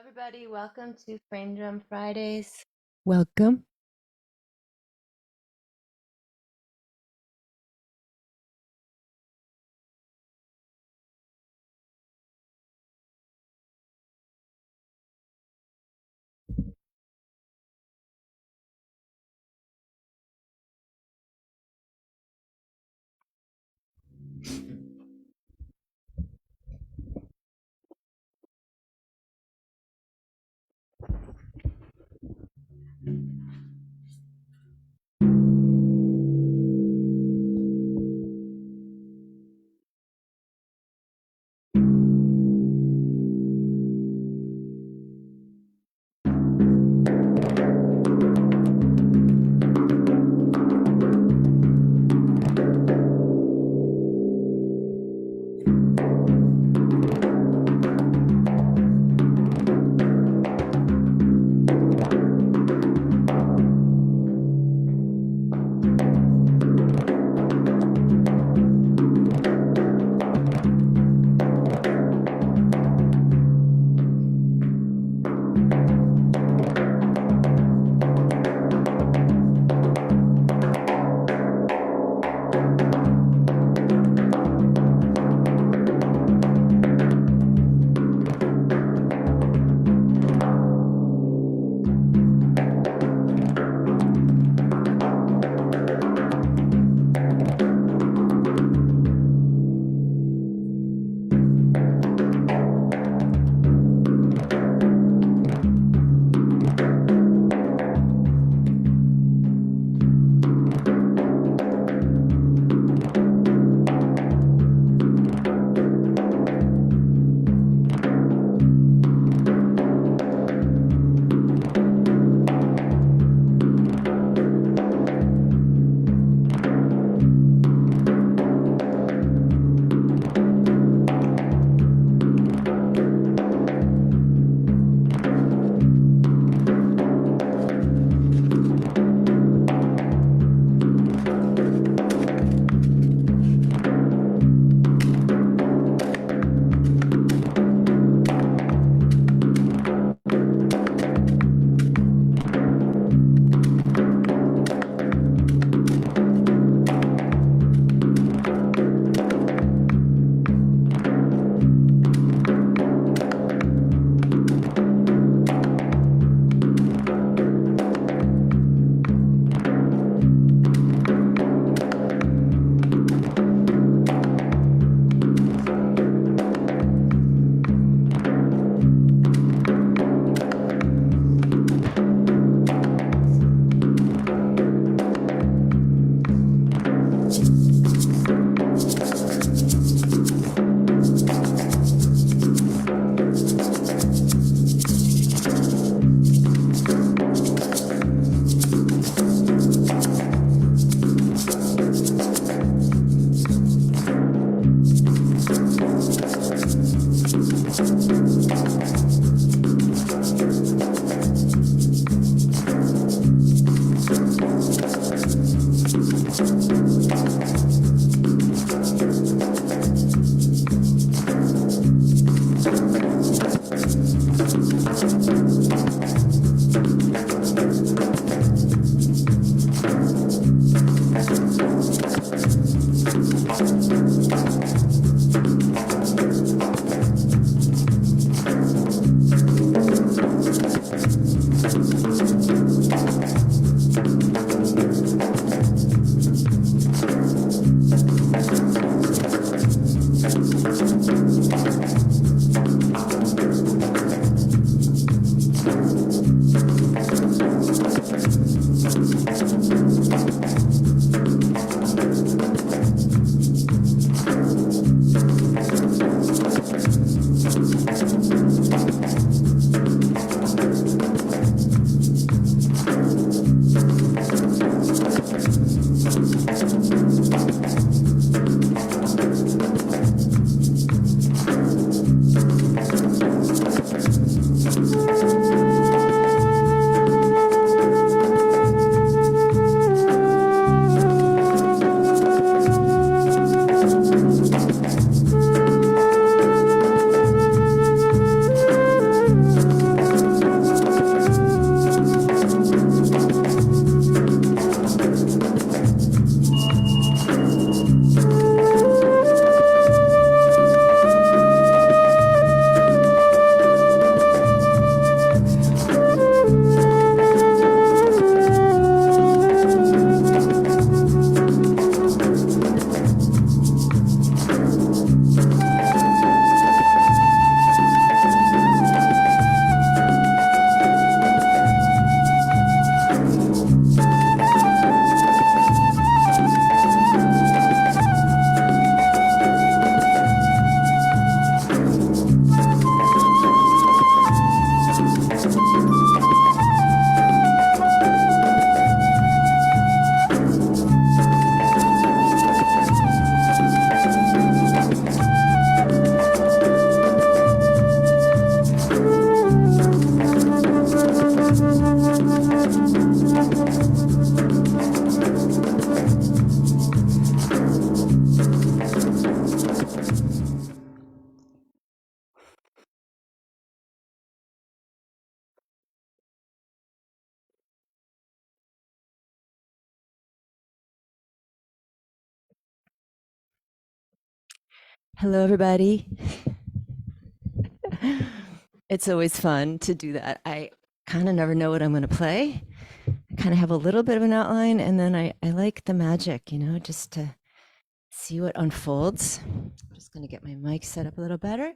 everybody. Welcome to Frame Drum Fridays. Welcome. Hello, everybody. It's always fun to do that. I kind of never know what I'm going to play. I kind of have a little bit of an outline, and then I like the magic, just to see what unfolds. I'm just going to get my mic set up a little better.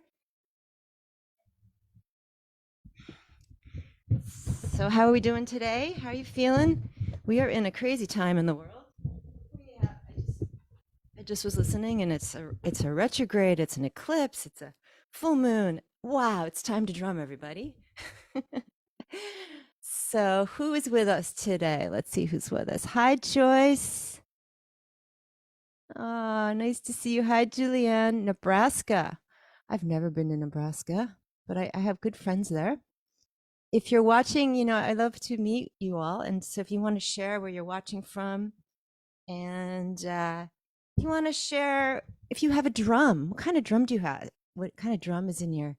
So, how are we doing today? How are you feeling? We are in a crazy time in the world. Yeah, I just was listening, and it's a retrograde, it's an eclipse, it's a full moon. Wow, it's time to drum, everybody. So, who is with us today? Let's see who's with us. Hi, Joyce. Oh, nice to see you. Hi, Julianne. Nebraska. I've never been to Nebraska, but I have good friends there. If you're watching, I love to meet you all. And so, if you want to share where you're watching from, and if you want to share, if you have a drum, what kind of drum do you have? What kind of drum is in your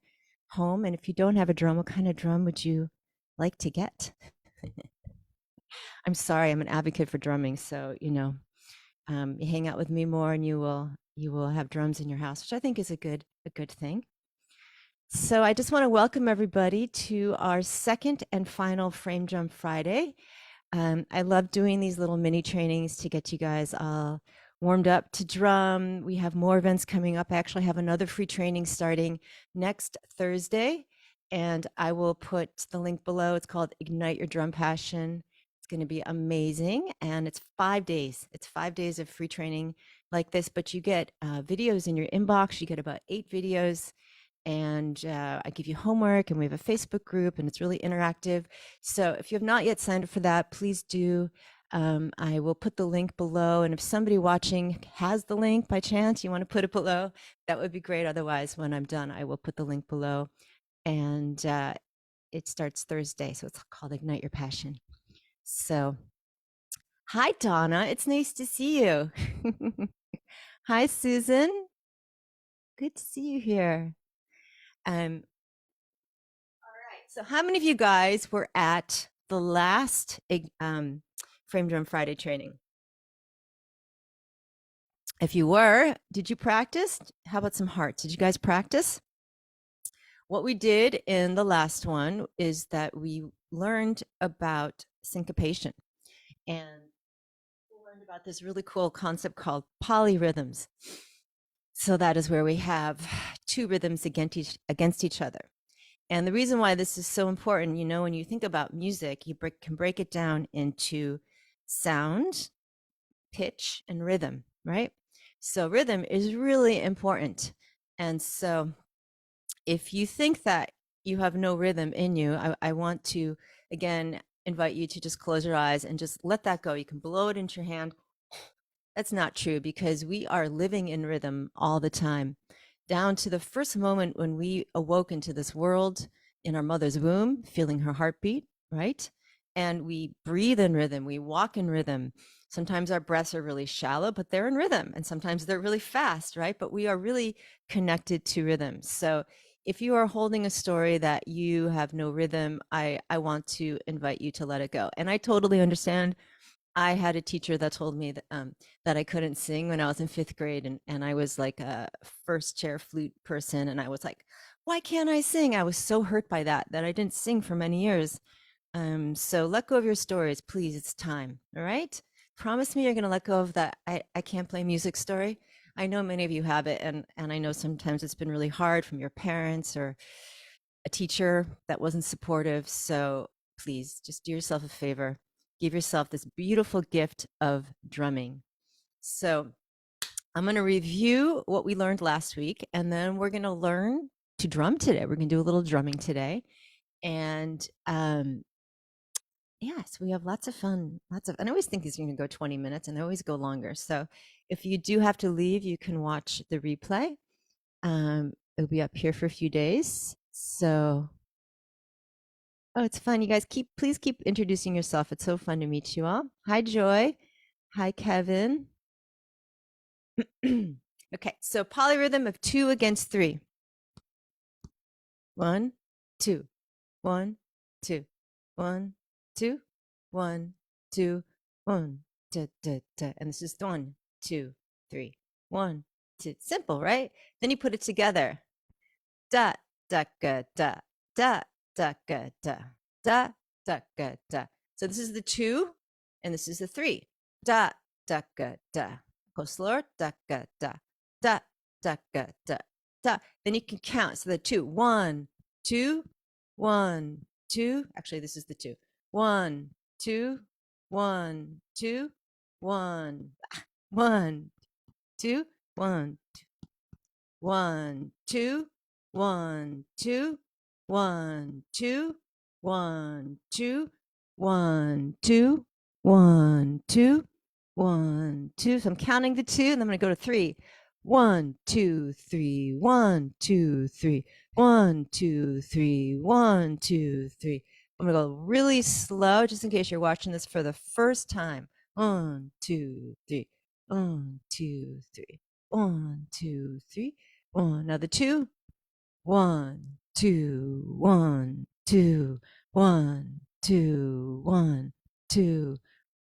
home? And if you don't have a drum, what kind of drum would you like to get? I'm sorry, I'm an advocate for drumming, so you hang out with me more, and you will have drums in your house, which I think is a good thing. So I just want to welcome everybody to our second and final Frame Drum Friday. I love doing these little mini trainings to get you guys all warmed up to drum. We have more events coming up. I actually have another free training starting next Thursday, and I will put the link below. It's called Ignite Your Drum Passion. It's going to be amazing, and it's 5 days. It's 5 days of free training like this, but you get videos in your inbox. You get about 8 videos, and I give you homework, and we have a Facebook group, and it's really interactive. So if you have not yet signed up for that, please do. I will put the link below, and if somebody watching has the link by chance, you want to put it below, that would be great. Otherwise, when I'm done, I will put the link below, and it starts Thursday, so it's called Ignite Your Passion. So, hi, Donna. It's nice to see you. Hi, Susan. Good to see you here. Um, So, how many of you guys were at the last Frame Drum Friday training? If you were, did you practice? How about some hearts? Did you guys practice? What we did in the last one is that we learned about syncopation, and we learned about this really cool concept called polyrhythms. So that is where we have two rhythms against each other. And the reason why this is so important, when you think about music, you can break it down into sound, pitch, and rhythm, right? So rhythm is really important. And so if you think that you have no rhythm in you, I want to, again, invite you to just close your eyes and just let that go. You can blow it into your hand. That's not true, because we are living in rhythm all the time, down to the first moment when we awoke into this world in our mother's womb, feeling her heartbeat, right? And we breathe in rhythm, we walk in rhythm. Sometimes our breaths are really shallow, but they're in rhythm. And sometimes they're really fast, right? But we are really connected to rhythm. So if you are holding a story that you have no rhythm, I want to invite you to let it go. And I totally understand. I had a teacher that told me that I couldn't sing when I was in 5th grade, and I was like a first chair flute person, and I was like, why can't I sing? I was so hurt by that I didn't sing for many years. So let go of your stories, please. It's time. All right. Promise me you're going to let go of that. I can't play music story. I know many of you have it, and I know sometimes it's been really hard from your parents or a teacher that wasn't supportive. So please just do yourself a favor. Give yourself this beautiful gift of drumming. So I'm going to review what we learned last week, and then we're going to learn to drum today. We're going to do a little drumming today. And yes, we have lots of fun. I always think these are going to go 20 minutes, and they always go longer. So if you do have to leave, you can watch the replay. It'll be up here for a few days. So oh, it's fun. You guys please keep introducing yourself. It's so fun to meet you all. Hi, Joy. Hi, Kevin. Okay, so polyrhythm of 2 against 3. 1, 2, 1, 2, 1, 2, 1, 2, 1, da, da, da. And this is 1, 2, 3, 1, two. Simple, right? Then you put it together. Da, da, ga, da, da, da, ga, da, da, da, ga, da. So this is the 2, and this is the 3. Da, da, ga, da. Go slower. Da, ga, da, da, da, ga, da, da. Then you can count. So the 2, 1, 2, 1, 2. Actually, this is the 2. 1, 2, 1, 2, 1, 1, 2, 1, 1, 2, 1, 2, 1, 2, 1, 2, 1, 2, 1, 2, 1, 2. So I'm counting the 2, and I'm going to go to 3. 1, 2, 3, 1, 2, 3, 1, 2, 3, 1, 2, 3. I'm going to go really slow, just in case you're watching this for the first time. 1, 2, 3. 1, 2, 3. 1, 2, 3. 1. Now the 2. 1, 2, 1, 2, 1, 2, 1, 2,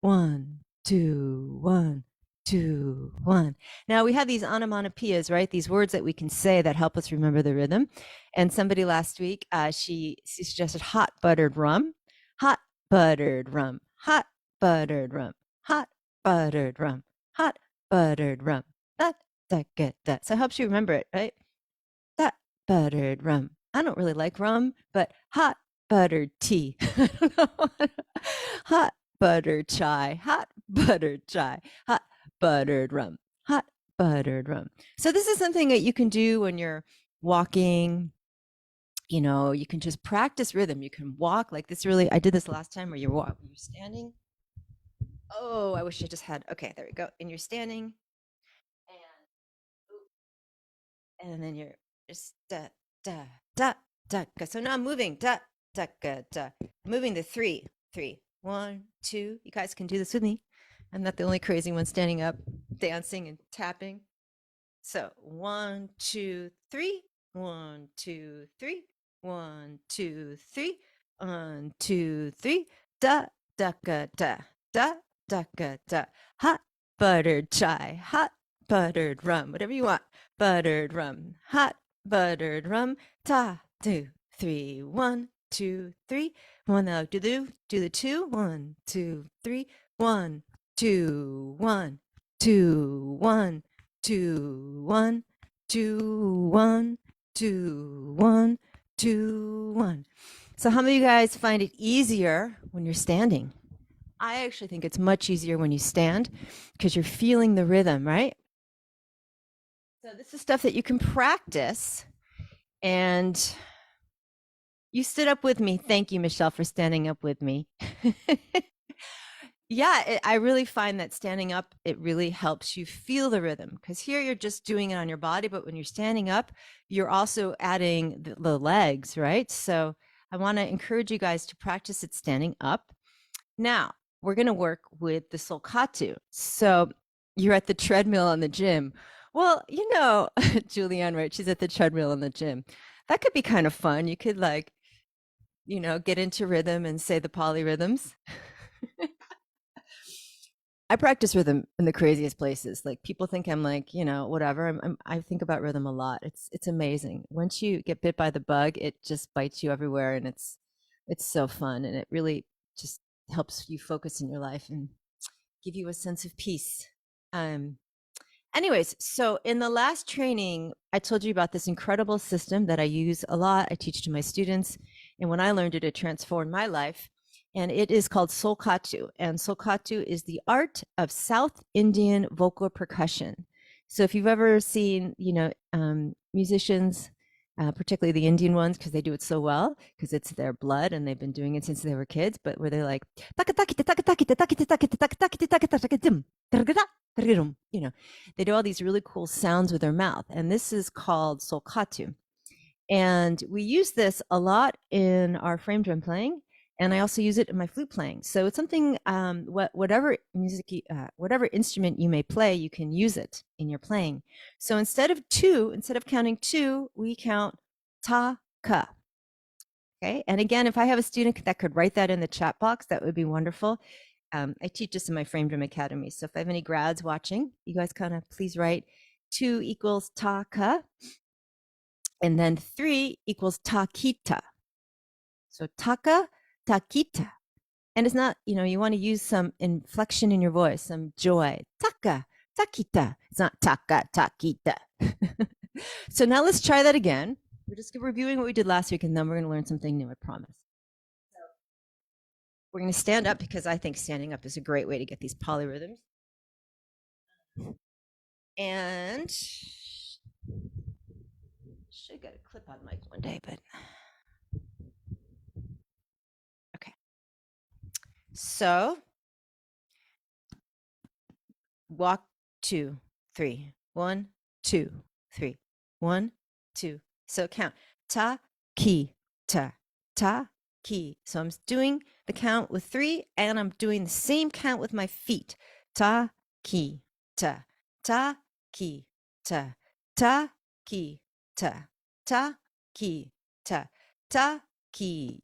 1, 2, 1, 2, 1. Now we have these onomatopoeias, right? These words that we can say that help us remember the rhythm. And somebody last week, she suggested hot buttered rum, hot buttered rum, hot buttered rum, hot buttered rum, hot buttered rum. That, get that. So it helps you remember it, right? That buttered rum. I don't really like rum, but hot buttered tea. I don't know. Hot buttered chai, hot buttered chai, hot buttered rum, hot buttered rum. So this is something that you can do when you're walking. You know, you can just practice rhythm. You can walk like this. Really, I did this last time where you're standing. Oh, I wish I just had. Okay, there we go. And you're standing, and then you're just da da da da. So now I'm moving da da da da. Moving the 3 3 1 2. You guys can do this with me. I'm not the only crazy one standing up, dancing and tapping. So 1 2 3 1 2 3 1 2 3 1 2 3 da da da da da da da da. Hot buttered chai, hot buttered rum, whatever you want. Buttered rum, hot buttered rum. Ta 2 3 1 2 3 1. Now do the 2 1 2 3 1 2 1 2 1 2 1 2 1 2 1 2 1. So how many of you guys find it easier when you're standing? I actually think it's much easier when you stand because you're feeling the rhythm, right? So this is stuff that you can practice. And you stood up with me. Thank you, Michelle, for standing up with me. Yeah, I really find that standing up, it really helps you feel the rhythm, because here you're just doing it on your body, but when you're standing up, you're also adding the legs, right? So I want to encourage you guys to practice it standing up. Now, we're going to work with the Solkattu. So you're at the treadmill in the gym. Well, you know, Julianne, right? She's at the treadmill in the gym. That could be kind of fun. You could, like, you know, get into rhythm and say the polyrhythms. I practice rhythm in the craziest places. Like, people think I'm like, you know, whatever. I think about rhythm a lot. It's amazing. Once you get bit by the bug, it just bites you everywhere, and it's so fun, and it really just helps you focus in your life and give you a sense of peace. Anyways, so in the last training, I told you about this incredible system that I use a lot. I teach to my students, and when I learned it, it transformed my life. And it is called Solkattu. And Solkattu is the art of South Indian vocal percussion. So if you've ever seen, you know, musicians, particularly the Indian ones, because they do it so well, because it's their blood and they've been doing it since they were kids, but where they're like, you know, they do all these really cool sounds with their mouth. And this is called Solkattu. And we use this a lot in our frame drum playing. And I also use it in my flute playing. So it's something, whatever music, whatever instrument you may play, you can use it in your playing. So instead of counting 2, we count ta ka. Okay. And again, if I have a student that could write that in the chat box, that would be wonderful. I teach this in my Frame Drum Academy. So if I have any grads watching, you guys kind of please write 2 equals taka, and then 3 equals takita. So taka, takita. And it's not, you want to use some inflection in your voice, some joy. Taka, takita. It's not taka, takita. So now let's try that again. We're just reviewing what we did last week, and then we're going to learn something new, I promise. So we're going to stand up because I think standing up is a great way to get these polyrhythms. And should get a clip on mic one day, but okay. So walk 2, 3. 1, 2, 3. 1, 2. So count ta, ki, ta, ki. So I'm doing the count with 3, and I'm doing the same count with my feet. Ta, ki, ta, ki, ta, ki, ta, ki, ta, ki,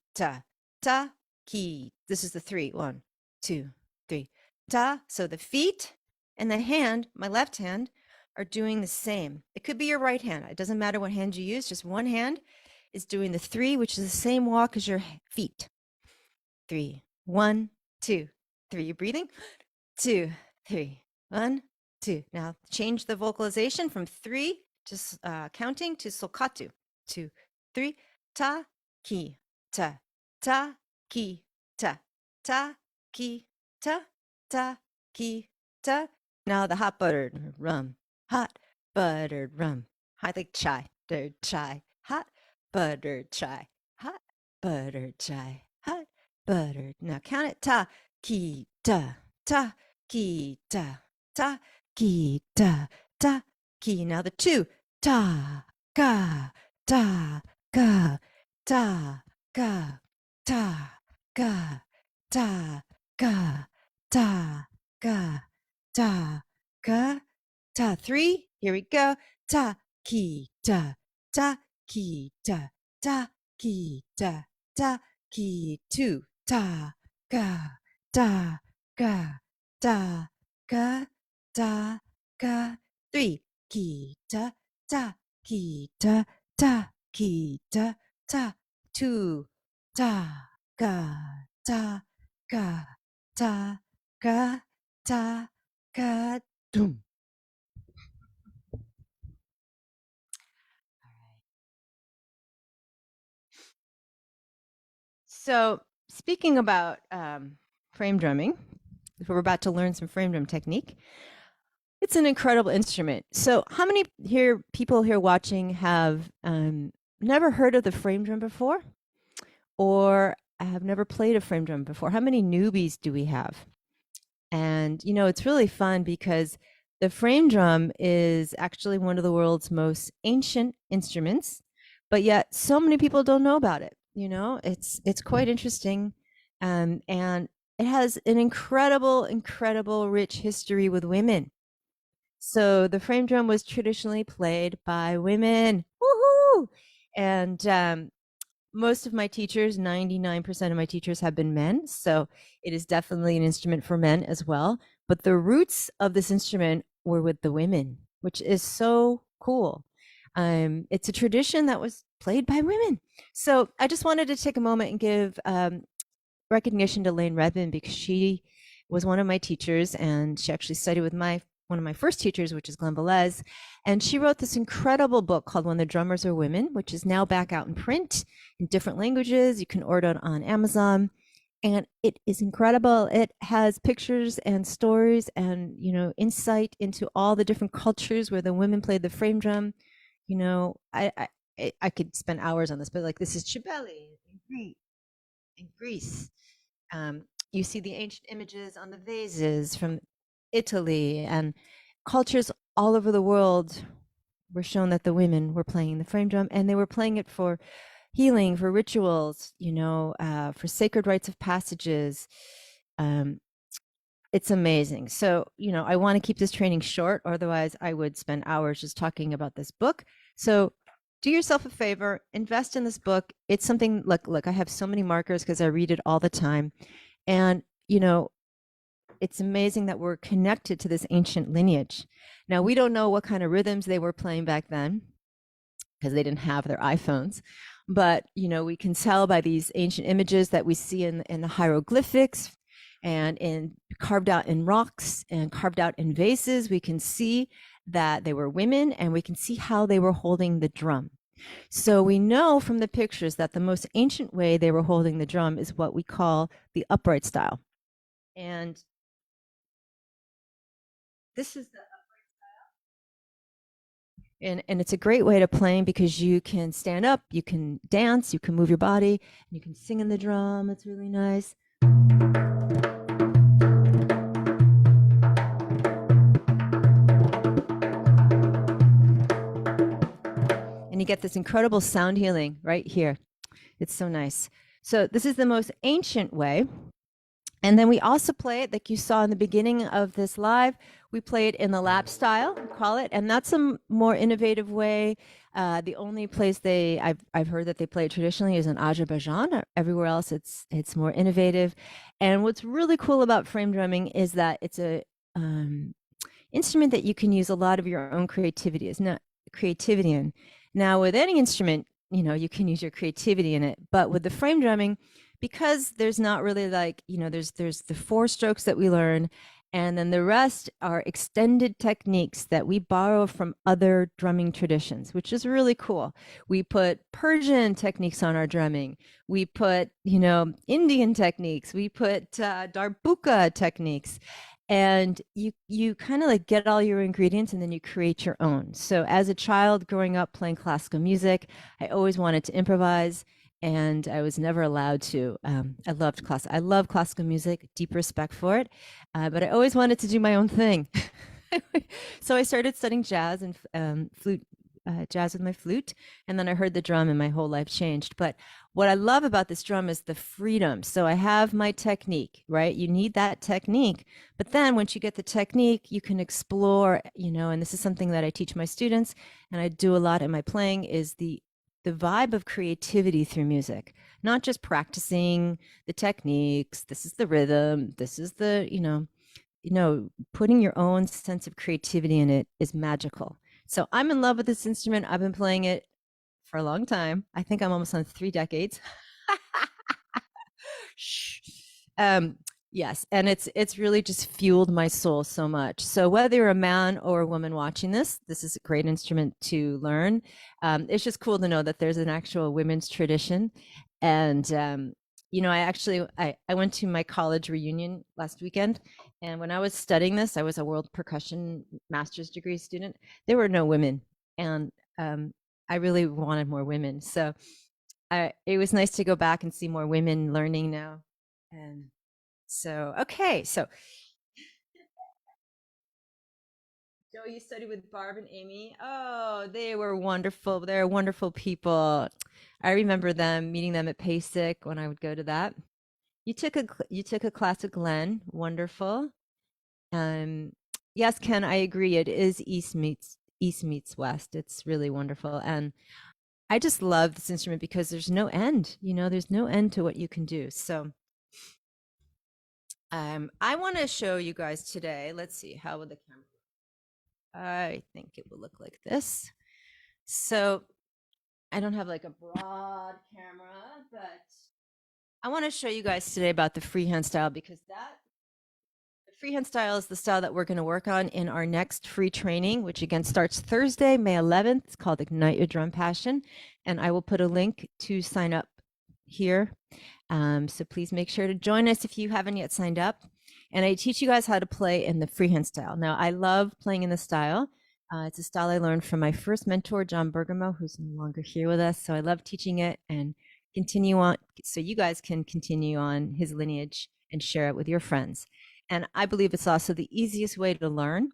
ta, ki. This is the 3. 1, 2, 3. Ta. So the feet and the hand, my left hand, are doing the same. It could be your right hand. It doesn't matter what hand you use. Just one hand is doing the 3, which is the same walk as your feet. 3. 1, 2, 3. You're breathing. 2, 3. 1, 2. Now change the vocalization from 3 to counting to Solkattu. 2, 3. Ta, ki, ta, ki, ta, ki, ta, ki, ta. Now the hot buttered rum. Hot buttered rum. I think chai, chai, hot buttered chai, hot buttered chai, hot buttered. Now count it. Ta, ki, ta, ki, ta, ki, ta, ki. Now the 2. Ta, ga, ta, ga, ta, ga, ta, ga, ta, ga, ta, ga, ta, ga, ta. 3. Here we go. Ta, ki, ta, ki, ta, ki, ta, ki. 2. Ta, ga, ta, ga, ta, ga, ta, ga. 3. Ki, ta, ki, ta, ki, ta. 2. Ta, ga, ta, ga, ta, ga, ta, ga. Doom. So speaking about frame drumming, we're about to learn some frame drum technique. It's an incredible instrument. So how many people here watching have never heard of the frame drum before, or have never played a frame drum before? How many newbies do we have? And it's really fun because the frame drum is actually one of the world's most ancient instruments, but yet so many people don't know about it. It's quite interesting, and it has an incredible rich history with women. So the frame drum was traditionally played by women. Woohoo! And most of my teachers, 99% of my teachers, have been men. So it is definitely an instrument for men as well. But the roots of this instrument were with the women, which is so cool. It's a tradition that was played by women. So I just wanted to take a moment and give recognition to Lane Redmond, because she was one of my teachers, and she actually studied with one of my first teachers, which is Glenn Velez. And she wrote this incredible book called When the Drummers Are Women, which is now back out in print in different languages. You can order it on Amazon. And it is incredible. It has pictures and stories and, insight into all the different cultures where the women played the frame drum. I could spend hours on this, but like this is Cibele in Greece. You see the ancient images on the vases from Italy, and cultures all over the world were shown that the women were playing the frame drum, and they were playing it for healing, for rituals, for sacred rites of passages. It's amazing. So, I want to keep this training short, otherwise I would spend hours just talking about this book. So do yourself a favor, invest in this book. It's something, look, I have so many markers because I read it all the time. And, it's amazing that we're connected to this ancient lineage. Now, we don't know what kind of rhythms they were playing back then because they didn't have their iPhones. But, we can tell by these ancient images that we see in the hieroglyphics and in carved out in rocks and carved out in vases. We can see that they were women, and we can see how they were holding the drum. So we know from the pictures that the most ancient way they were holding the drum is what we call the upright style. And this is the and it's a great way to play because you can stand up, you can dance, you can move your body, and you can sing in the drum. It's really nice. And you get this incredible sound healing right here. It's so nice. So this is the most ancient way. And then we also play it, like you saw in the beginning of this live, we play it in the lap style, we call it, and that's a more innovative way. The only place I've heard that they play it traditionally is in Azerbaijan. Everywhere else, it's more innovative. And what's really cool about frame drumming is that it's a instrument that you can use a lot of your own creativity. It's not creativity in. Now, with any instrument, you can use your creativity in it, but with the frame drumming, because there's not really there's the 4 strokes that we learn, and then the rest are extended techniques that we borrow from other drumming traditions, which is really cool. We put Persian techniques on our drumming. We put, Indian techniques. We put darbuka techniques. And you kind of like get all your ingredients and then you create your own. So as a child growing up playing classical music, I always wanted to improvise, and I was never allowed to. I love classical music, deep respect for it, but I always wanted to do my own thing. So I started studying jazz and flute, jazz with my flute, and then I heard the drum, and my whole life changed. But what I love about this drum is the freedom. So I have my technique, right? You need that technique, but then once you get the technique, you can explore, and this is something that I teach my students, and I do a lot in my playing, is the vibe of creativity through music, not just practicing the techniques. This is the rhythm. This is the, putting your own sense of creativity in it is magical. So I'm in love with this instrument. I've been playing it for a long time. I think I'm almost on 3 decades. Yes, and it's really just fueled my soul so much. So whether you're a man or a woman watching this is a great instrument to learn. It's just cool to know that there's an actual women's tradition. And I went to my college reunion last weekend, and when I was studying this, I was a world percussion master's degree student. There were no women, and I really wanted more women. So it was nice to go back and see more women learning now. And so, okay, so Joe, you studied with Barb and Amy. Oh, they were wonderful. They're wonderful people. I remember them, meeting them at PASIC when I would go to that. You took a class at Glenn. Wonderful. Yes, Ken, I agree. It is East meets West. It's really wonderful. And I just love this instrument because there's no end, there's no end to what you can do. So I want to show you guys today. Let's see, how will the camera? I think it will look like this. So I don't have like a broad camera, but I want to show you guys today about the freehand style, because the freehand style is the style that we're going to work on in our next free training, which again starts Thursday, May 11th. It's called Ignite Your Drum Passion. And I will put a link to sign up here. So please make sure to join us if you haven't yet signed up. And I teach you guys how to play in the freehand style. Now, I love playing in the style. It's a style I learned from my first mentor, John Bergamo, who's no longer here with us. So I love teaching it and continue on, so you guys can continue on his lineage and share it with your friends. And I believe it's also the easiest way to learn.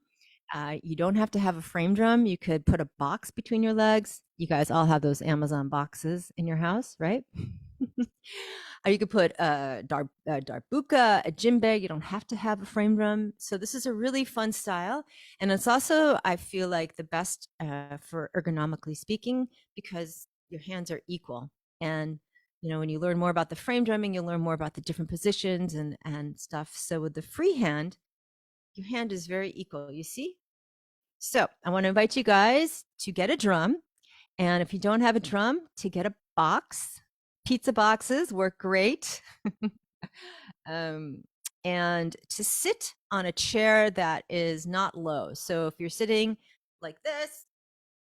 You don't have to have a frame drum. You could put a box between your legs. You guys all have those Amazon boxes in your house, right? Or you could put a darbuka, a djembe. You don't have to have a frame drum. So this is a really fun style. And it's also, I feel like, the best for ergonomically speaking, because your hands are equal. And you know, when you learn more about the frame drumming, you'll learn more about the different positions and stuff. So with the free hand, your hand is very equal, you see? So I want to invite you guys to get a drum. And if you don't have a drum, to get a box. Pizza boxes work great. um, and to sit on a chair that is not low. So if you're sitting like this,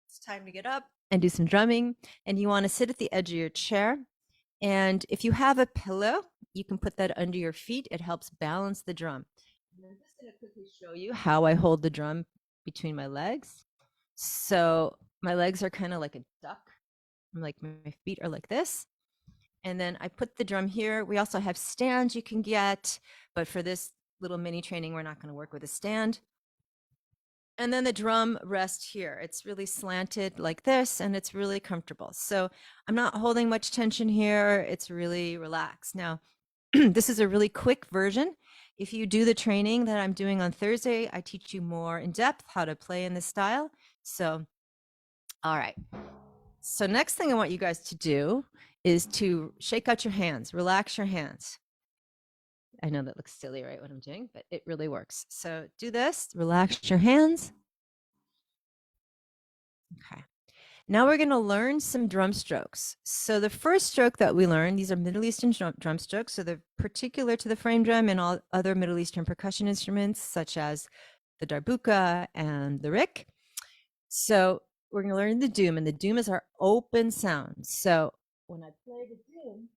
it's time to get up and do some drumming. And you want to sit at the edge of your chair. And if you have a pillow, you can put that under your feet. It helps balance the drum. And I'm just going to quickly show you how I hold the drum between my legs. So my legs are kind of like a duck. Like my feet are like this. And then I put the drum here. We also have stands you can get, but for this little mini training, we're not going to work with a stand. And then the drum rests here. It's really slanted like this, and it's really comfortable. So I'm not holding much tension here. It's really relaxed. Now, this is a really quick version. If you do the training that I'm doing on Thursday, I teach you more in depth how to play in this style. So, all right. So next thing I want you guys to do is to shake out your hands, relax your hands. I know that looks silly, right, what I'm doing, but it really works. So do this, relax your hands. Okay. Now we're going to learn some drum strokes. So the first stroke that we learn, these are Middle Eastern drum strokes, so they're particular to the frame drum and all other Middle Eastern percussion instruments, such as the darbuka and the rik. So we're going to learn the doom, and the doom is our open sound. So when I play the doom,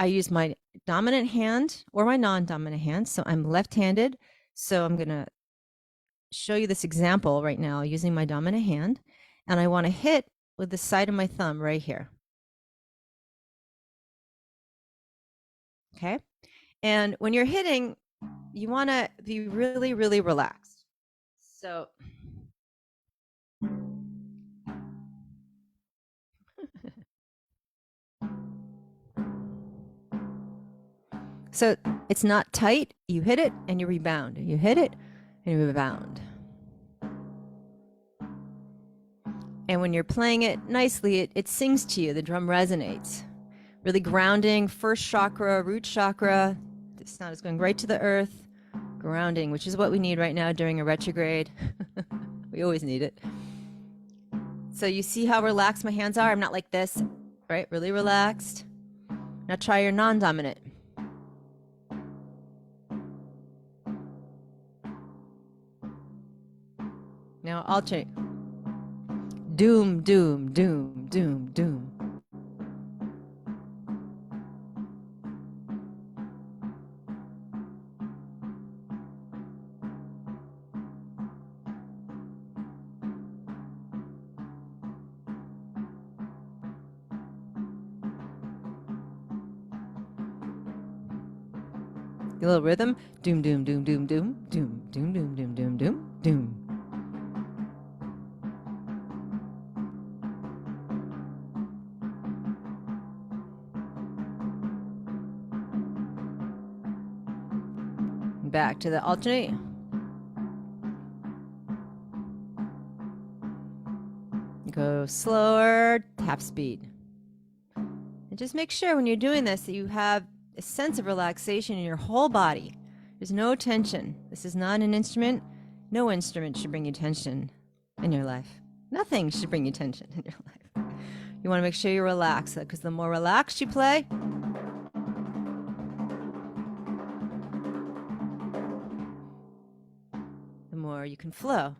I use my dominant hand or my non-dominant hand. So I'm left-handed. So I'm going to show you this example right now using my dominant hand. And I want to hit with the side of my thumb right here. Okay. And when you're hitting, you want to be really, really relaxed. So so it's not tight. You hit it and you rebound. You hit it and you rebound. And when you're playing it nicely, it sings to you. The drum resonates. Really grounding, first chakra, root chakra. The sound is going right to the earth. Grounding, which is what we need right now during a retrograde. We always need it. So you see how relaxed my hands are? I'm not like this, right? Really relaxed. Now try your non-dominant. Now alternate. Doom, doom, doom, doom, doom. A little rhythm. Doom, doom, doom, doom, doom, doom, doom, doom, doom, doom, doom, doom. Back to the alternate. Go slower, half speed. And just make sure when you're doing this that you have a sense of relaxation in your whole body. There's no tension. This is not an instrument. No instrument should bring you tension in your life. Nothing should bring you tension in your life. You want to make sure you're relaxed, because the more relaxed you play, the more you can flow.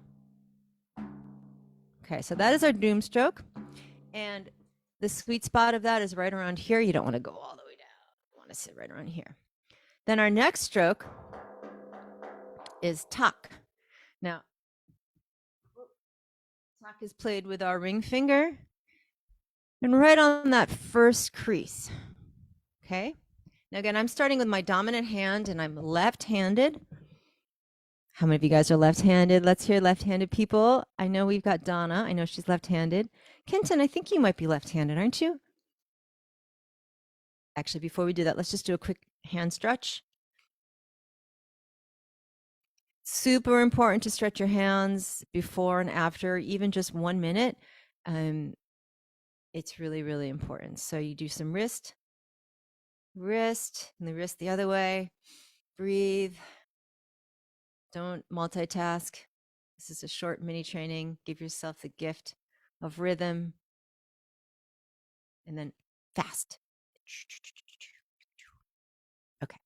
Okay, so that is our doom stroke. And the sweet spot of that is right around here. You don't want to go all the way down. You want to sit right around here. Then our next stroke is tak. Now, tak is played with our ring finger and right on that first crease. Okay. Now again, I'm starting with my dominant hand and I'm left-handed. How many of you guys are left-handed? Let's hear left-handed people. I know we've got Donna. I know she's left-handed. Kenton, I think you might be left-handed, aren't you? Actually, before we do that, let's just do a quick hand stretch. Super important to stretch your hands before and after, even just 1 minute. It's really, really important. So you do some wrist wrist and the wrist the other way. Breathe. Don't multitask. This is a short mini training. Give yourself the gift of rhythm. And then fast. Okay.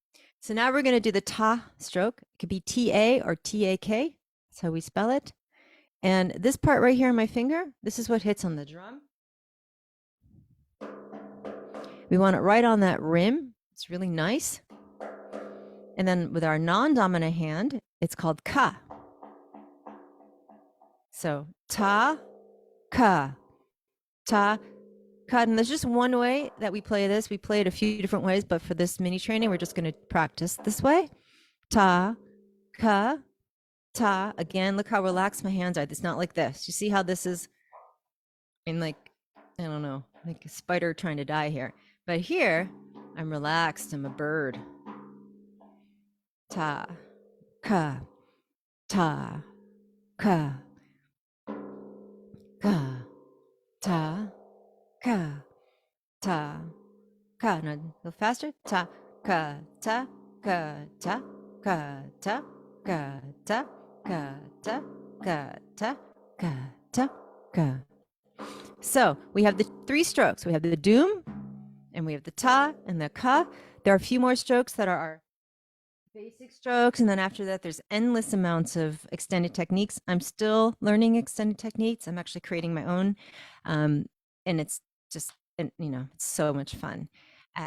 So now we're going to do the ta stroke. It could be T-A or T-A-K. That's how we spell it. And this part right here on my finger, this is what hits on the drum. We want it right on that rim. It's really nice. And then with our non-dominant hand, it's called ka. So ta, ka, ta, ka. And there's just one way that we play this. We play it a few different ways, but for this mini training, we're just going to practice this way. Ta, ka, ta. Again, look how relaxed my hands are. It's not like this. You see how this is in like, I don't know, like a spider trying to die here. But here, I'm relaxed. I'm a bird. Ta, ka, ta, ka, ka, ta, ka, ta, ka. Now go faster. Ta, ka, ta, ka, ta, ka, ta, ka, ta, ka, ta, ka, ta, ka, ta, ka. So we have the 3 strokes. We have the doom, and we have the ta and the ka. There are a few more strokes that are our basic strokes, and then after that there's endless amounts of extended techniques. I'm still learning extended techniques. I'm actually creating my own, and it's just, it's so much fun.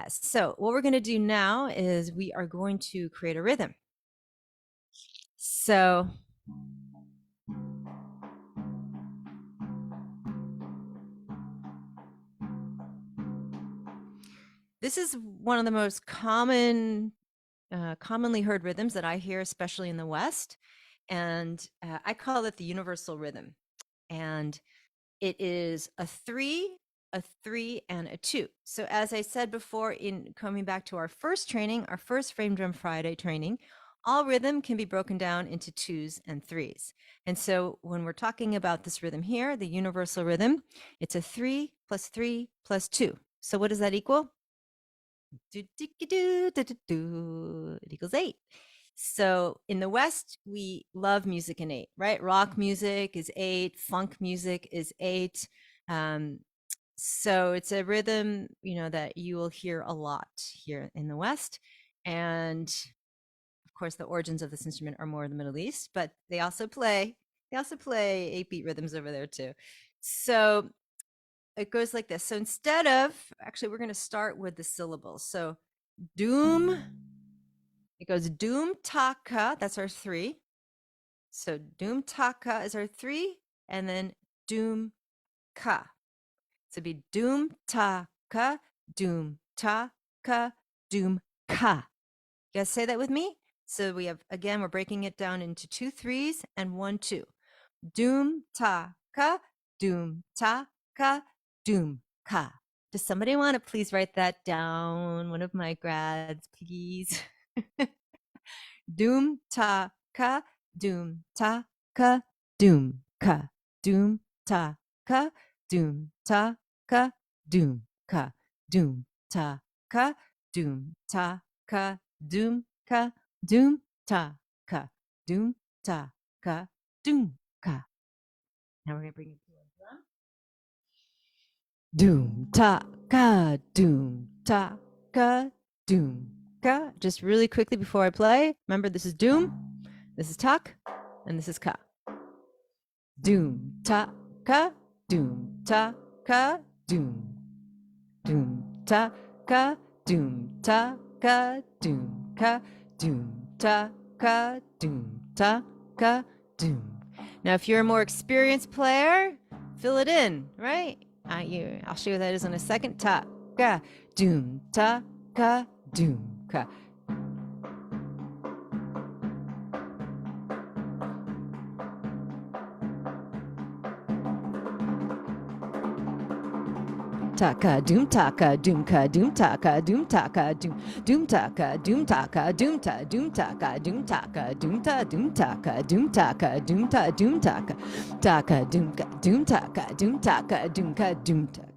So what we're going to do now is we are going to create a rhythm. So this is one of the most commonly heard rhythms that I hear, especially in the West. And I call it the universal rhythm. And it is a 3, a 3, and a 2. So as I said before, in coming back to our first training, our first Frame Drum Friday training, all rhythm can be broken down into 2s and 3s. And so when we're talking about this rhythm here, the universal rhythm, it's a 3 plus 3 plus 2. So what does that equal? It equals 8. So in the West, we love music in 8, right? Rock music is 8, funk music is 8. So it's a rhythm, that you will hear a lot here in the West. And of course, the origins of this instrument are more in the Middle East, but they also play 8-beat rhythms over there too. So it goes like this. So instead of, actually, we're going to start with the syllables. So doom, it goes doom, taka, that's our 3. So doom, taka is our 3, and then doom, ka. So it'd be doom, taka, doom, taka, doom, ka. You guys say that with me? So we have, again, we're breaking it down into 2 3s and 1 2. Doom, taka, doom, taka, doom, ka. Does somebody want to please write that down? One of my grads, please. Doom, ta, ka, doom, ta, ka, doom, ka, doom, ta, ka, doom, ta, ka, doom, ka, doom, ta, ka, doom, ta, ka, doom, ka, doom, ta, ka, doom, ta, ka, doom, ka. Now we're going to bring it to a drum. Doom, ta, ka, doom, ta, ka, doom, ka. Just really quickly before I play, remember this is doom, this is tak, and this is ka. Doom, ta, ka, doom, ta, ka, doom. Doom, ta, ka, doom, ta, ka, doom, ka, doom, ta, ka, doom, ta, ka, doom. Now, if you're a more experienced player, fill it in, right? I'll show you what that is in a second. Ta, ka, doom, ta, ka, doom, ka. Taka doom taka doom ka doom taka doom taka doom taka doom taka doom ta doom taka doom taka doom ta doom taka doom taka doom ta doom taka taka doom ka doom taka doom taka doom ka doom taka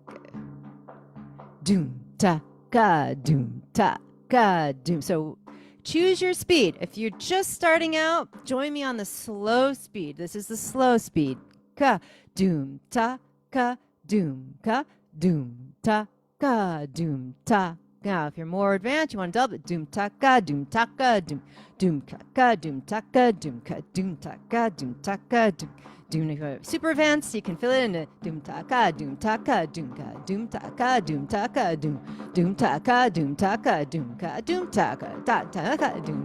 doom ta ka, doom, ta, ka, doom. So choose your speed. If you're just starting out, join me on the slow speed. This is the slow speed. Ka, doom, ta, ka, doom, ka, doom, ta, ka, doom, ta. Now, if you're more advanced, you want to double it. Doom, ta, ka, doom, ta, ka, doom, doom, ka, doom, ta, ka, doom, ka, doom, ta, ka, doom, ta, ka, doom. Doom, if you're super advanced, you can fill it in doom, ta, ka, doom, ta, ka, doom, ka, doom, ta, ka, doom, ta, ka, doom, doom, ta, ka, doom, ta, ka, doom, ka, doom, ta, ka, ta, ta, ka, doom,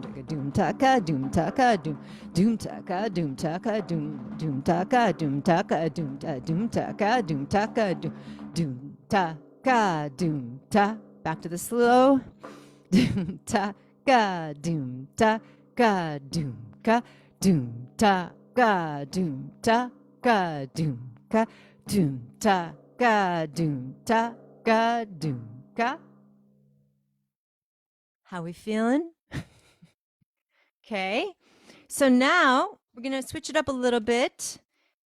ta, ka, doom, ta, ka, doom, doom, ta, ka, doom, ta, ka, doom, doom, ta, ka, doom, ta, ka, doom, doom, ta, ka, doom, ta, ka, doom, doom, ta, ka, doom, ta. Back to the slow. Doom, ta, ka, doom, ta, ka, doom, ka, doom, ta, ka, doom, ta, ka, doom, ka, doom, ta, ka, doom, ta, ka, doom, ka. How we feeling? Okay. So now we're going to switch it up a little bit.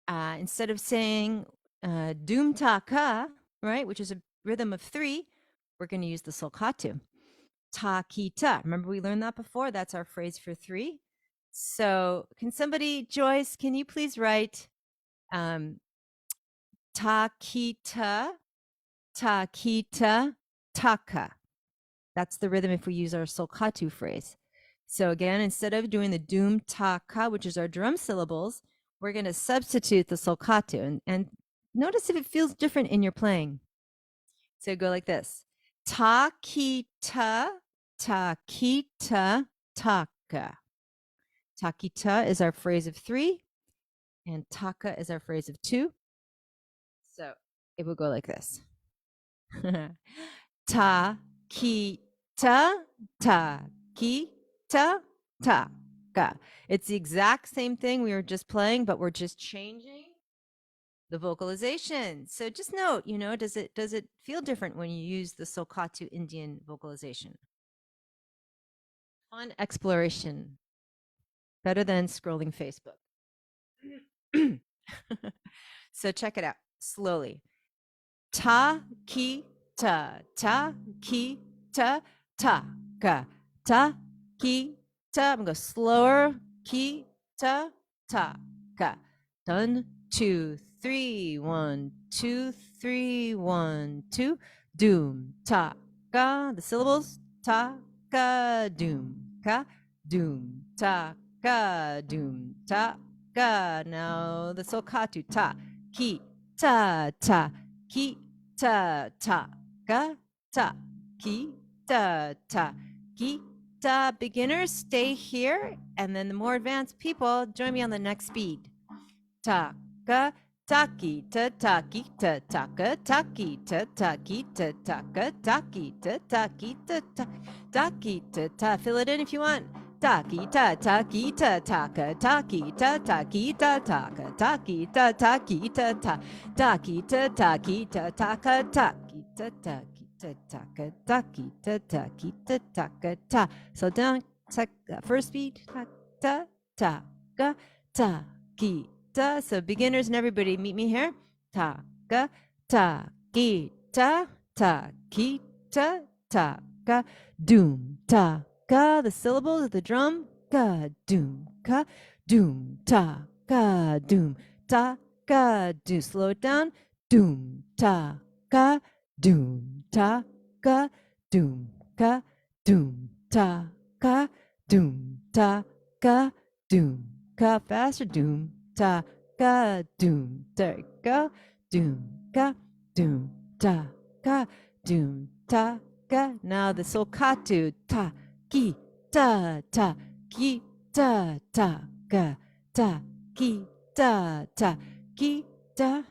Instead of saying doom ta ka, right, which is a rhythm of 3, we're going to use the Solkattu. Ta ki ta. Remember we learned that before? That's our phrase for 3. So can somebody, Joyce, can you please write ta ki ta, taka. That's the rhythm if we use our Solkattu phrase. So again, instead of doing the doom taka, which is our drum syllables, we're going to substitute the Solkattu. And notice if it feels different in your playing. So go like this. Ta ki ta, taka. Takita is our phrase of 3, and taka is our phrase of 2. So it will go like this. Ta ki ta, taka. It's the exact same thing we were just playing, but we're just changing the vocalization. So just note, does it feel different when you use the Solkattu Indian vocalization? Fun exploration. Better than scrolling Facebook. So check it out slowly. Ta ki ta, ki ta, ka. Ta ki ta. I'm gonna go slower. Ki ta, ka. Done. 2, 3, 1, 2, 3, 1, 2. Doom ta ka. The syllables. Ta ka doom ka. Doom ta ka doom ta ka. Now the Solkattu. Ta ki ta, ki ta, ka ta, ki ta, ki ta. Beginners, stay here, and then the more advanced people, join me on the next speed. Ta ka, taki ta, taki ta, taka, taki ta, taki ta, taka, taki ta, taki ta, taki ta. Fill it in if you want. Taki ta, taki ta, taka, taki ta, taki ta, taka, taki ta, taki ta, taki ta, taki ta, taka, taki ta, taki ta, taka, taki ta, taki ta, taka, ta. So down, first beat, ta, ta, ka, ta, ki. So beginners and everybody, meet me here. Ta ka ta ki ta ki ta ka doom ta ka. The syllables of the drum. Ka doom ka doom ta ka doom ta ka do. Slow it down. Doom ta ka doom ta ka doom ka doom ta ka doom ta ka doom ka. Faster. Doom ta ka doom. There you go. Doom ka doom ta ka doom ta ka. Now the Solkattu. Ta ki ta ki ta ka ta ki ta ki ta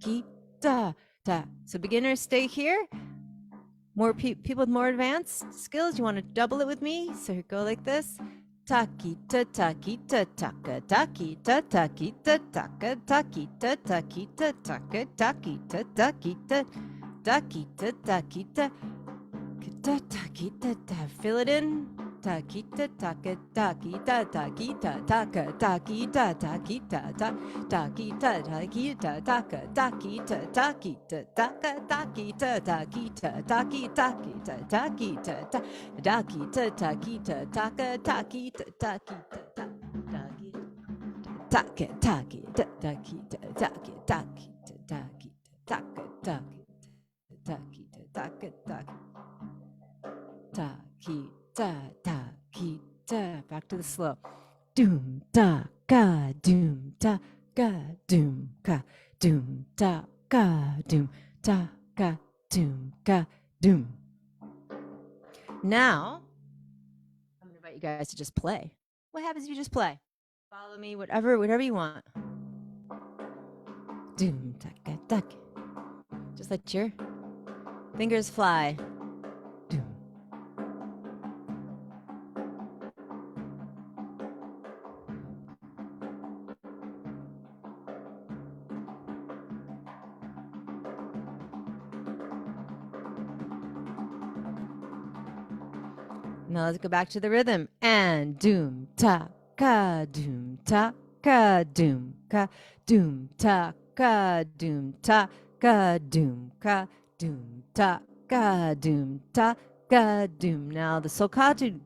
ki ta. So beginners, stay here. More people with more advanced skills, you want to double it with me? So go like this. Takita takita taka takita takita taka takita takita taka takita takita takita takita kita takita. Fill it in. ta kita taka takita takita taka takita takita takita takita taka takita takita taka takita takita takita takita takita takita takita taka takita takita takita taki taki taki taki taki taki taki taki taki taki taki taki taki. Back to the slow. Doom da ga doom da ga doom ga doom da ga doom da ga doom ga doom. Now I'm gonna invite you guys to just play. What happens if you just play? Follow me, whatever you want. Doom, taka, taka. Just let your fingers fly. Doom. Now let's go back to the rhythm. And doom, ta, ka, doom, ta, ka, doom, ka, doom, ta, ka, doom, ta, ka, doom, ka, doom, ta, ka, doom, ta, ka, doom. Now the Solkattu,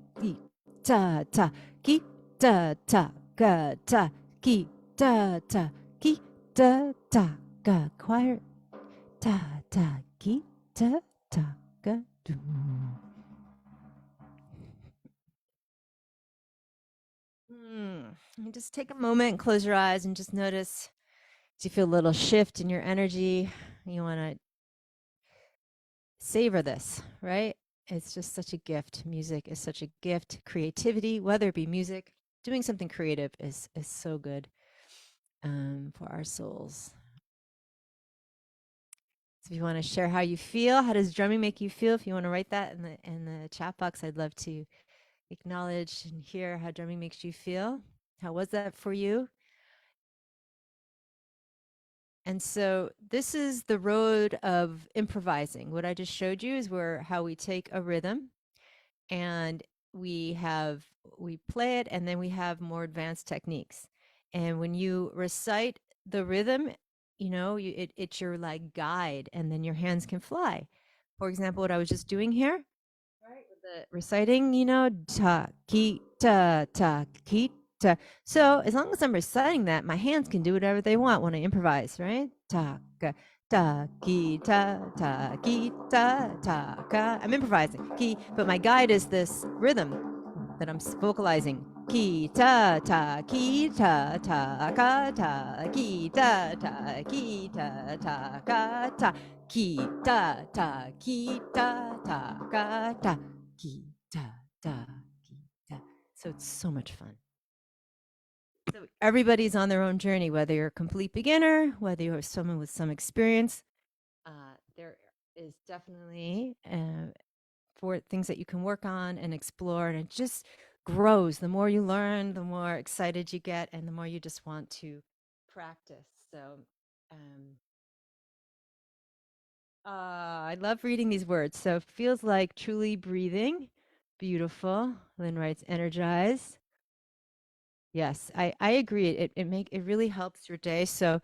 ta, ta, ki, ta, ta, ka, ta, ki, ta, ta, ki, ta, ta, ka. Choir, ta, ta, ki, ta, ta, ka, doom. Just take a moment and close your eyes and just notice. Do you feel a little shift in your energy? You want to savor this, right? It's just such a gift. Music is such a gift. Creativity, whether it be music, doing something creative is so good for our souls. So if you want to share how you feel, how does drumming make you feel? If you want to write that in the chat box, I'd love to acknowledge and hear how drumming makes you feel. How was that for you? And so this is the road of improvising. What I just showed you is how we take a rhythm and we play it, and then we have more advanced techniques. And when you recite the rhythm, it's your like guide, and then your hands can fly. For example, what I was just doing here, right, with the reciting, ta ki ta ta ki. So as long as I'm reciting that, my hands can do whatever they want when I improvise, right? Ta ka ta ki ta ta ki ta ta ka. I'm improvising ki, but my guide is this rhythm that I'm vocalizing. Ki ta ta ki ta ta ka ta ki ta ta ki ta ta ka ta ki ta ta ki ta ta ka ta ki ta ta ki ta. So it's so much fun. So everybody's on their own journey, whether you're a complete beginner, whether you're someone with some experience. There is definitely for things that you can work on and explore, and it just grows. The more you learn, the more excited you get, and the more you just want to practice. So I love reading these words. So it feels like truly breathing. Beautiful. Lynn writes, energize. Yes, I agree. It really helps your day. So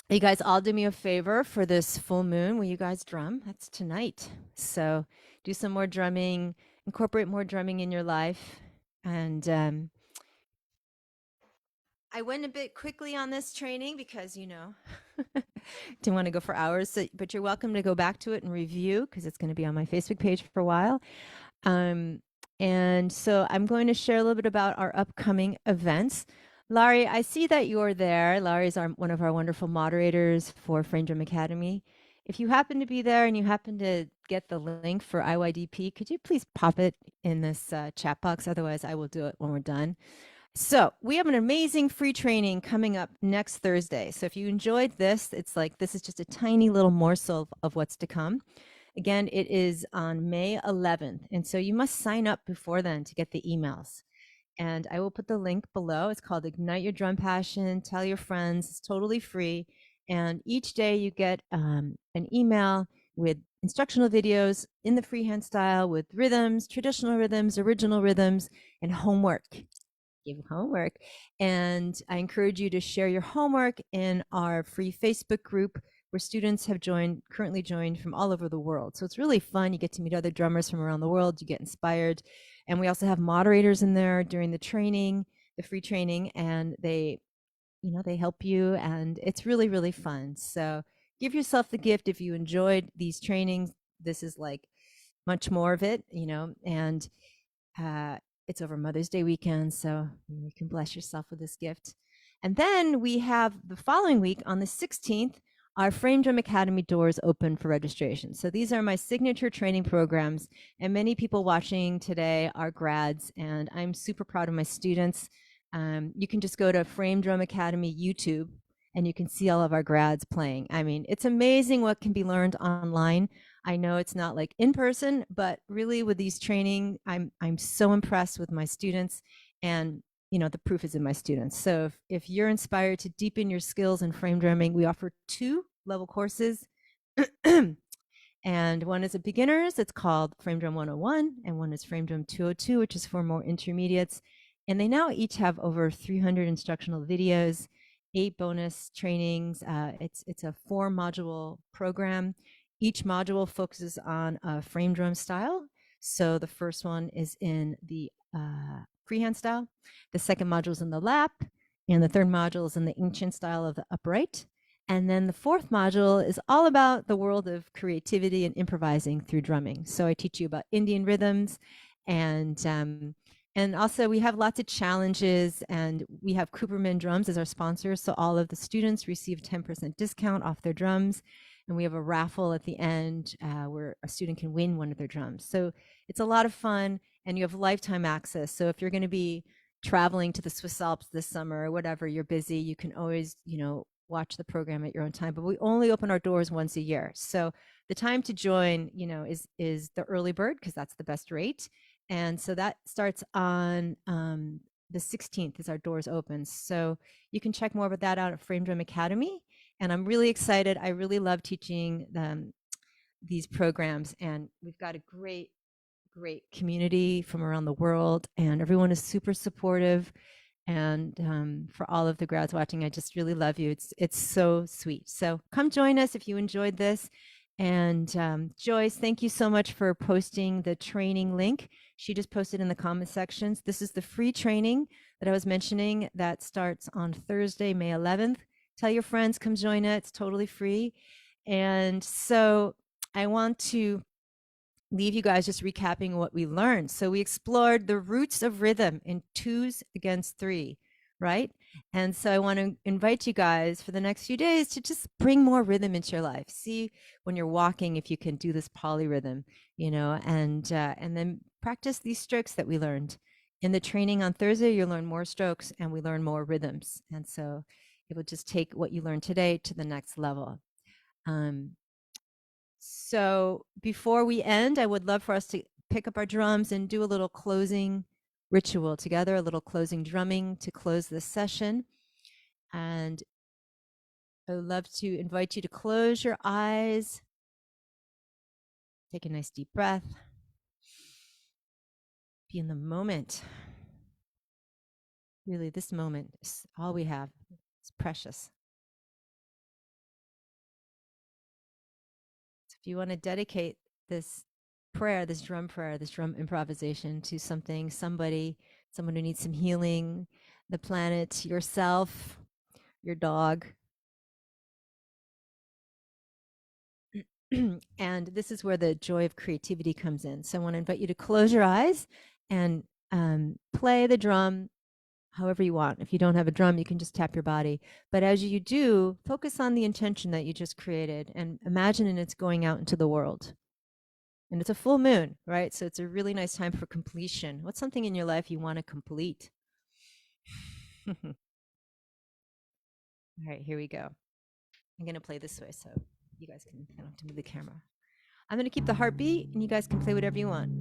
you guys all do me a favor for this full moon. Will you guys drum? That's tonight. So do some more drumming, incorporate more drumming in your life. And I went a bit quickly on this training because, didn't want to go for hours. So, but you're welcome to go back to it and review because it's going to be on my Facebook page for a while. And so I'm going to share a little bit about our upcoming events. Laurie, I see that you're there. Laurie's one of our wonderful moderators for Frame Drum Academy. If you happen to be there and you happen to get the link for IYDP, could you please pop it in this chat box? Otherwise, I will do it when we're done. So we have an amazing free training coming up next Thursday. So if you enjoyed this, it's like this is just a tiny little morsel of what's to come. Again, it is on May 11th. And so you must sign up before then to get the emails. And I will put the link below. It's called Ignite Your Drum Passion. Tell your friends. It's totally free. And each day you get an email with instructional videos in the freehand style with rhythms, traditional rhythms, original rhythms, and homework. Give homework. And I encourage you to share your homework in our free Facebook group where students have currently joined from all over the world. So it's really fun. You get to meet other drummers from around the world. You get inspired. And we also have moderators in there during the training, the free training, and they help you, and it's really, really fun. So give yourself the gift. If you enjoyed these trainings, this is like much more of it, and uh, it's over Mother's Day weekend, so you can bless yourself with this gift. And then we have the following week on the 16th, our Frame Drum Academy doors open for registration. So these are my signature training programs, and many people watching today are grads, and I'm super proud of my students. You can just go to Frame Drum Academy YouTube, and you can see all of our grads playing. I mean, it's amazing what can be learned online. I know it's not like in person, but really with these training, I'm so impressed with my students, and the proof is in my students. So if you're inspired to deepen your skills in frame drumming, we offer 2 level courses. And one is a beginners, it's called Frame Drum 101, and one is Frame Drum 202, which is for more intermediates. And they now each have over 300 instructional videos, 8 bonus trainings. It's a 4-module program. Each module focuses on a frame drum style. So the first one is in the freehand style. The second module is in the lap. And the third module is in the ancient style of the upright. And then the 4th module is all about the world of creativity and improvising through drumming. So I teach you about Indian rhythms, and also we have lots of challenges, and we have Cooperman Drums as our sponsor. So all of the students receive 10% discount off their drums. And we have a raffle at the end where a student can win one of their drums. So it's a lot of fun, and you have lifetime access. So if you're going to be traveling to the Swiss Alps this summer or whatever, you're busy, you can always, watch the program at your own time. But we only open our doors once a year. So the time to join, is the early bird, because that's the best rate. And so that starts on the 16th is our doors open. So you can check more about that out at Frame Drum Academy. And I'm really excited. I really love teaching these programs. And we've got a great community from around the world. And everyone is super supportive. And for all of the grads watching, I just really love you. It's so sweet. So come join us if you enjoyed this. And Joyce, thank you so much for posting the training link. She just posted in the comment sections. This is the free training that I was mentioning that starts on Thursday, May 11th. Tell your friends, come join it. It's totally free. And so I want to leave you guys just recapping what we learned. So we explored the roots of rhythm in 2s against 3, right? And so I want to invite you guys for the next few days to just bring more rhythm into your life. See when you're walking if you can do this polyrhythm, and then practice these strokes that we learned. In the training on Thursday, you'll learn more strokes and we learn more rhythms. And so it will just take what you learned today to the next level. So before we end, I would love for us to pick up our drums and do a little closing ritual together, a little closing drumming to close this session. And I would love to invite you to close your eyes. Take a nice deep breath. Be in the moment. Really, this moment is all we have. It's precious. So if you want to dedicate this prayer, this drum improvisation to somebody, someone who needs some healing, the planet, yourself, your dog. And this is where the joy of creativity comes in. So I want to invite you to close your eyes and play the drum however you want. If you don't have a drum, you can just tap your body. But as you do, focus on the intention that you just created and imagine it's going out into the world. And it's a full moon, right? So it's a really nice time for completion. What's something in your life you want to complete? All right, here we go. I'm going to play this way so you guys don't have to move the camera. I'm going to keep the heartbeat and you guys can play whatever you want.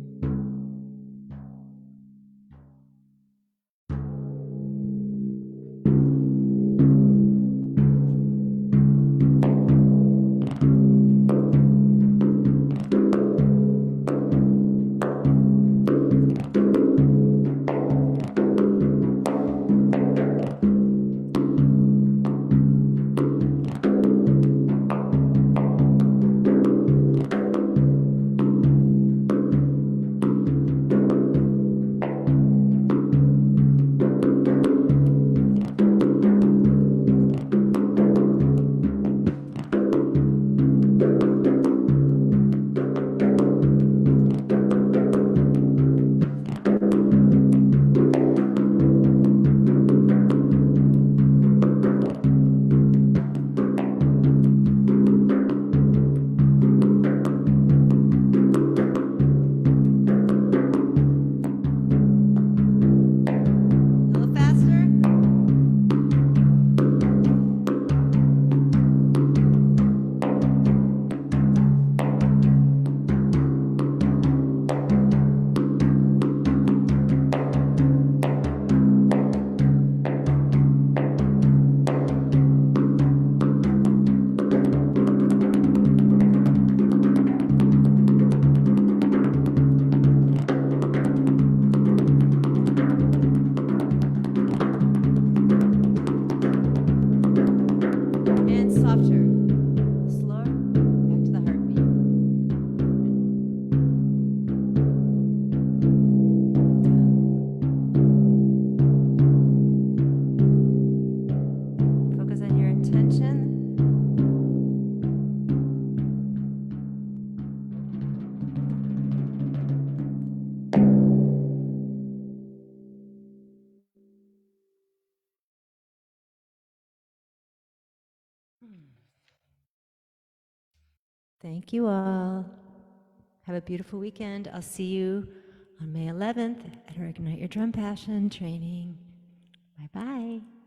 attention. Thank you all. Have a beautiful weekend. I'll see you on May 11th at our Ignite Your Drum Passion training. Bye-bye.